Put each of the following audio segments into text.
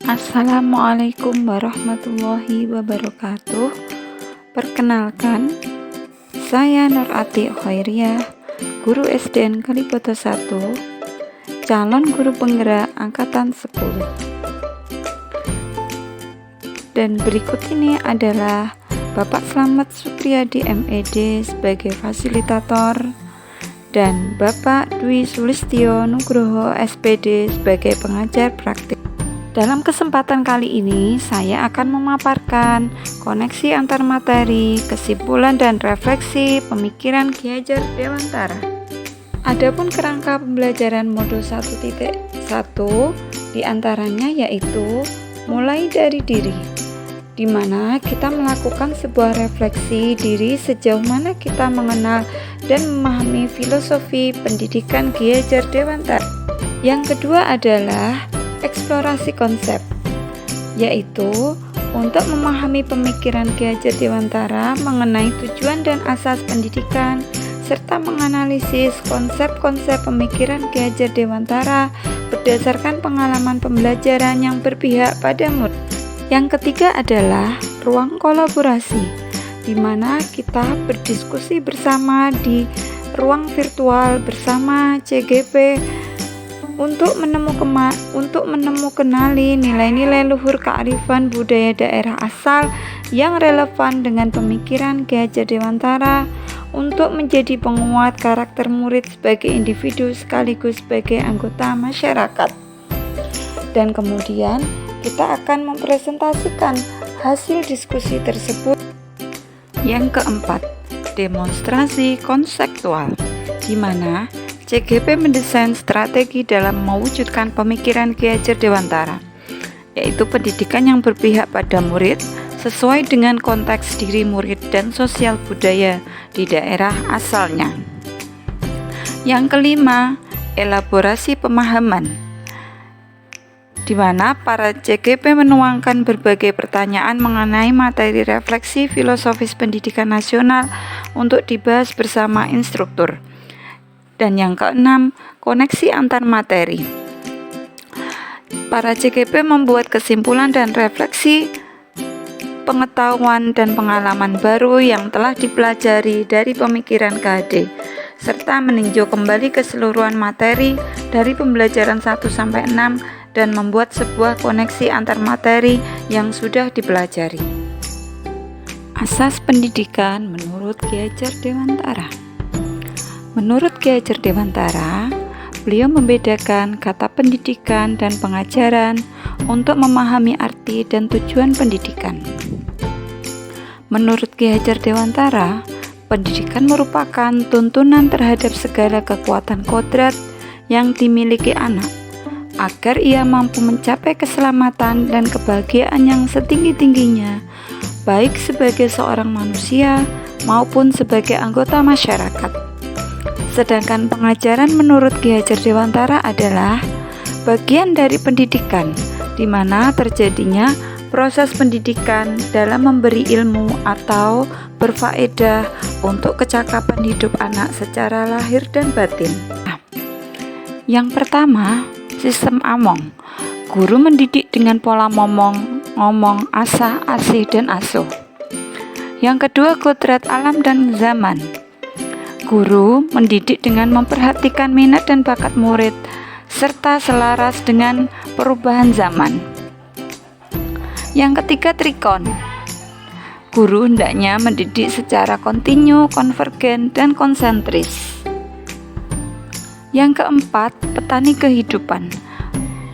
Assalamualaikum warahmatullahi wabarakatuh. Perkenalkan, saya Nur Ati Khairiyah, guru SDN Kaliboto 1, calon guru penggerak angkatan 10. Dan berikut ini adalah Bapak Slamet Supriyadi MED sebagai fasilitator dan Bapak Dwi Sulistyo Nugroho SPD sebagai pengajar praktik. Dalam kesempatan kali ini, saya akan memaparkan koneksi antar materi, kesimpulan dan refleksi pemikiran Ki Hajar Dewantara. Adapun kerangka pembelajaran modul 1.1 diantaranya yaitu mulai dari diri, di mana kita melakukan sebuah refleksi diri sejauh mana kita mengenal dan memahami filosofi pendidikan Ki Hajar Dewantara. Yang kedua adalah eksplorasi konsep, yaitu untuk memahami pemikiran Ki Hajar Dewantara mengenai tujuan dan asas pendidikan serta menganalisis konsep-konsep pemikiran Ki Hajar Dewantara berdasarkan pengalaman pembelajaran yang berpihak pada murid. Yang ketiga adalah ruang kolaborasi, di mana kita berdiskusi bersama di ruang virtual bersama CGP untuk menemukanali nilai-nilai luhur kearifan budaya daerah asal yang relevan dengan pemikiran Ki Hajar Dewantara untuk menjadi penguat karakter murid sebagai individu sekaligus sebagai anggota masyarakat. Dan kemudian kita akan mempresentasikan hasil diskusi tersebut. Yang keempat, demonstrasi konseptual, di mana CGP mendesain strategi dalam mewujudkan pemikiran Ki Hajar Dewantara, yaitu pendidikan yang berpihak pada murid sesuai dengan konteks diri murid dan sosial budaya di daerah asalnya. Yang kelima, elaborasi pemahaman, di mana para CGP menuangkan berbagai pertanyaan mengenai materi refleksi filosofis pendidikan nasional untuk dibahas bersama instruktur. Dan yang keenam, koneksi antar materi. Para CGP membuat kesimpulan dan refleksi pengetahuan dan pengalaman baru yang telah dipelajari dari pemikiran KHD, serta meninjau kembali keseluruhan materi dari pembelajaran 1-6 dan membuat sebuah koneksi antar materi yang sudah dipelajari. Asas pendidikan menurut Ki Hajar Dewantara. Menurut Ki Hajar Dewantara, beliau membedakan kata pendidikan dan pengajaran untuk memahami arti dan tujuan pendidikan. Menurut Ki Hajar Dewantara, pendidikan merupakan tuntunan terhadap segala kekuatan kodrat yang dimiliki anak, agar ia mampu mencapai keselamatan dan kebahagiaan yang setinggi-tingginya, baik sebagai seorang manusia maupun sebagai anggota masyarakat. Sedangkan pengajaran menurut Ki Hajar Dewantara adalah bagian dari pendidikan, di mana terjadinya proses pendidikan dalam memberi ilmu atau berfaedah untuk kecakapan hidup anak secara lahir dan batin. Yang pertama, sistem Among. Guru mendidik dengan pola momong, ngomong, asah, asih, dan asuh. Yang kedua, kodrat alam dan zaman. Guru mendidik dengan memperhatikan minat dan bakat murid serta selaras dengan perubahan zaman. Yang ketiga, trikon. Guru hendaknya mendidik secara kontinu, konvergen, dan konsentris. Yang keempat, petani kehidupan.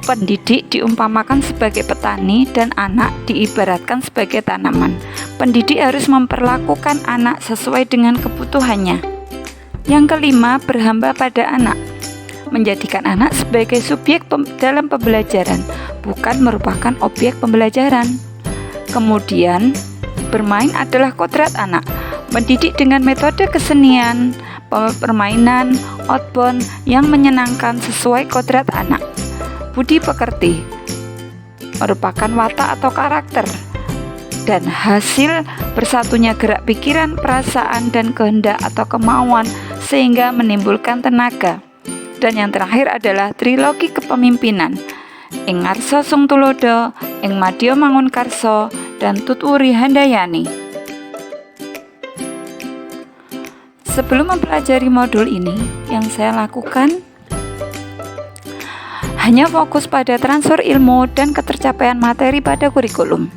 Pendidik diumpamakan sebagai petani dan anak diibaratkan sebagai tanaman. Pendidik harus memperlakukan anak sesuai dengan kebutuhannya. Yang kelima, berhamba pada anak. Menjadikan anak sebagai subjek dalam pembelajaran, bukan merupakan objek pembelajaran. Kemudian, bermain adalah kodrat anak. Mendidik dengan metode kesenian, permainan, outbound yang menyenangkan sesuai kodrat anak. Budi pekerti merupakan watak atau karakter, dan hasil bersatunya gerak pikiran, perasaan, dan kehendak atau kemauan sehingga menimbulkan tenaga. Dan yang terakhir adalah trilogi kepemimpinan, ing ngarsa Sung Tulodo, ing Madya Mangunkarsa, dan Tutwuri Handayani. Sebelum mempelajari modul ini, yang saya lakukan hanya fokus pada transfer ilmu dan ketercapaian materi pada kurikulum.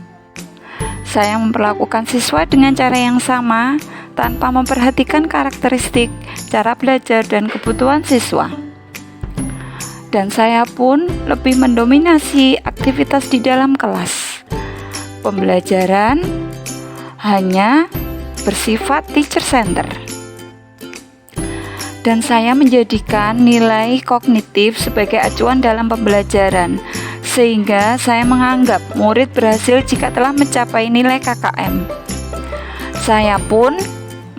Saya memperlakukan siswa dengan cara yang sama, tanpa memperhatikan karakteristik, cara belajar, dan kebutuhan siswa. Dan saya pun lebih mendominasi aktivitas di dalam kelas. Pembelajaran hanya bersifat teacher center. Dan saya menjadikan nilai kognitif sebagai acuan dalam pembelajaran, sehingga saya menganggap murid berhasil jika telah mencapai nilai KKM. Saya pun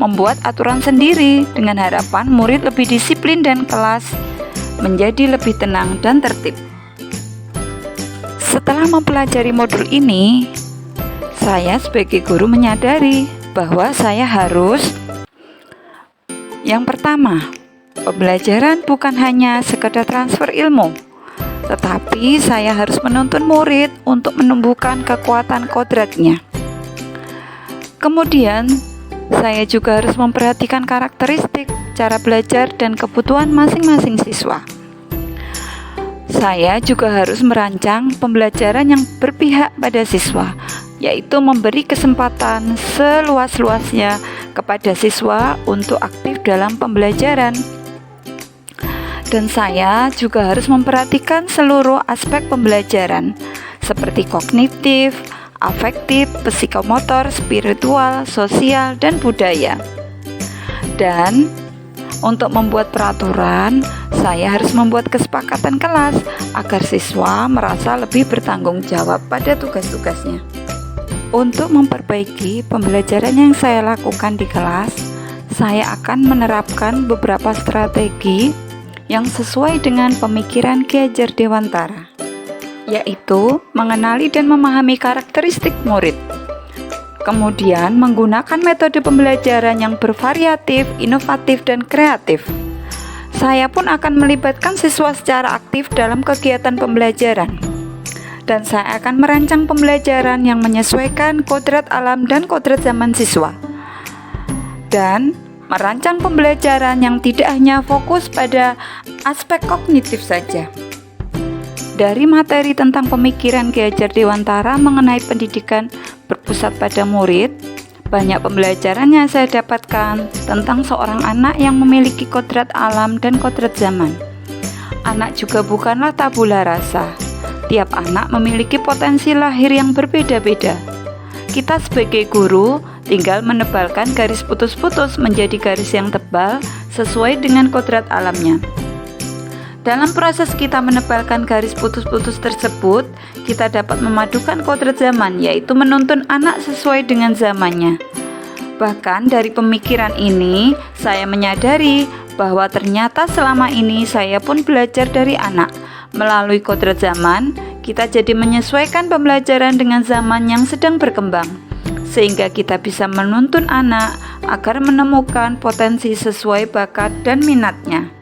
membuat aturan sendiri dengan harapan murid lebih disiplin dan kelas menjadi lebih tenang dan tertib. Setelah mempelajari modul ini, saya sebagai guru menyadari bahwa saya harus yang pertama, pembelajaran bukan hanya sekedar transfer ilmu, tetapi saya harus menuntun murid untuk menumbuhkan kekuatan kodratnya. Kemudian, saya juga harus memperhatikan karakteristik, cara belajar, dan kebutuhan masing-masing siswa. Saya juga harus merancang pembelajaran yang berpihak pada siswa, yaitu memberi kesempatan seluas-luasnya kepada siswa untuk aktif dalam pembelajaran. Dan saya juga harus memperhatikan seluruh aspek pembelajaran, seperti kognitif, afektif, psikomotor, spiritual, sosial, dan budaya. Dan untuk membuat peraturan, saya harus membuat kesepakatan kelas agar siswa merasa lebih bertanggung jawab pada tugas-tugasnya. Untuk memperbaiki pembelajaran yang saya lakukan di kelas, saya akan menerapkan beberapa strategi yang sesuai dengan pemikiran Ki Hajar Dewantara, yaitu mengenali dan memahami karakteristik murid. Kemudian menggunakan metode pembelajaran yang bervariatif, inovatif, dan kreatif. Saya pun akan melibatkan siswa secara aktif dalam kegiatan pembelajaran. Dan saya akan merancang pembelajaran yang menyesuaikan kodrat alam dan kodrat zaman siswa. Dan merancang pembelajaran yang tidak hanya fokus pada aspek kognitif saja. Dari materi tentang pemikiran Ki Hajar Dewantara mengenai pendidikan berpusat pada murid, banyak pembelajaran yang saya dapatkan tentang seorang anak yang memiliki kodrat alam dan kodrat zaman. Anak juga bukanlah tabula rasa. Tiap anak memiliki potensi lahir yang berbeda-beda. Kita sebagai guru tinggal menebalkan garis putus-putus menjadi garis yang tebal sesuai dengan kodrat alamnya. Dalam proses kita menebalkan garis putus-putus tersebut, kita dapat memadukan kodrat zaman, yaitu menuntun anak sesuai dengan zamannya. Bahkan dari pemikiran ini, saya menyadari bahwa ternyata selama ini saya pun belajar dari anak. Melalui kodrat zaman, kita jadi menyesuaikan pembelajaran dengan zaman yang sedang berkembang, sehingga kita bisa menuntun anak agar menemukan potensi sesuai bakat dan minatnya.